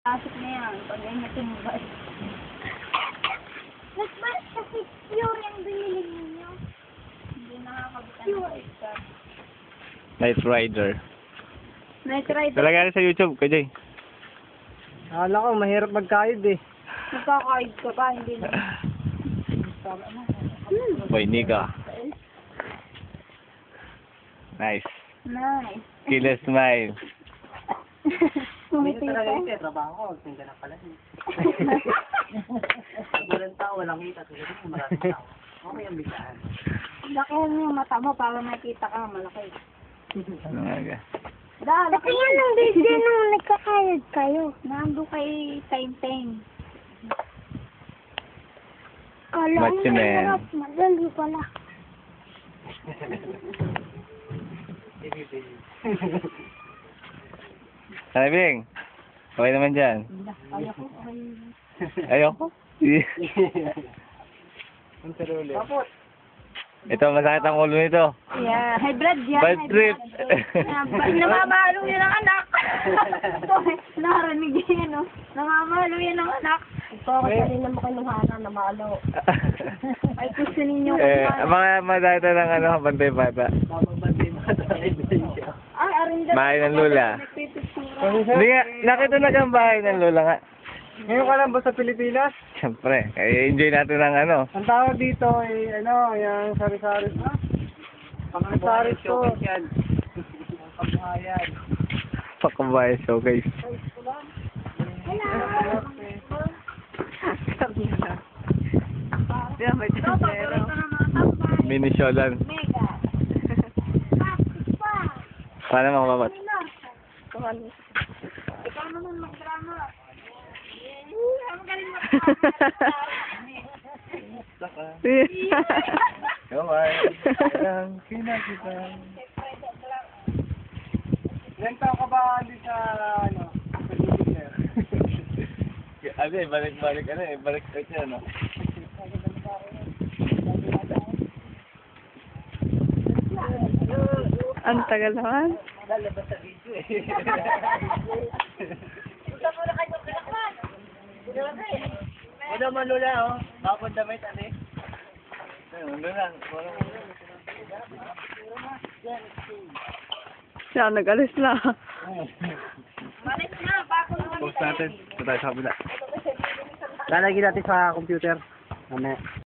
Pasok na yan. Pag ay natumbas. Nagbalas kasi pure yung binili ninyo. Hindi nakakabitan ng isa. Night Rider. Night Rider. Talaga rin sa YouTube, Kuya Jay. Akala ko, mahirap magkayod eh. Magkakaid ka pa, hindi na. Boy, Nika. Nice. Nice. Killer smile. Kumiti talaga ka. yun eh, trabaho ko, tinda na pala eh. Walang tao, walang kita, tulad mo, maraming tao. Okay ang biglaan. Lakihan mo yung mata mo para makita ka malaki. Ano nga ga? Kasi yan ang busy nung nagkakayod kayo. Nando kay Time Time. Kala ko Macho man. mahirap, madali pala. Bing? Okay naman dyan. Ayoko. Ayoko. Ang sarili. Ito, masakit ang ulo nito. Yeah, high blood yan. Bad trip. Namamalo yan ang anak. Narinig yan, no? Namamalo yan ang anak. Ito, kasi na mo kayo hana, namalo. Ay, gusto ninyo. Mga madata ng ano, bantay bata. Bababantay mo sa ebidensya. Ay, arinda. Bahay ng Lola. Hindi nga, nakita na kang bahay ng Lola nga. Ngayon ka lang ba sa Pilipinas? Siyempre, enjoy natin ng ano. Ang tawag dito ay yung sari-sari. Sari-sari to. Pagbuhayan. Pakabayan showcase. Yan, may tindero. Mini Sholan. Mega. Paano makababat? Ikaw naman mag-drama. Ang galing Kamay. Ang kinakita. Ilan taon ka ba dito sa ano? Sa Jupiter? Ano eh, balik-balik ano eh, balik siya no? Ang tagal naman. Lalabas sa video eh. Wala man Lola oh. Bakit damit ano eh? Ano lang, Siya, nag-alis na. post natin. Ito tayo sa kabila. Lalagyan natin sa computer. Mamaya.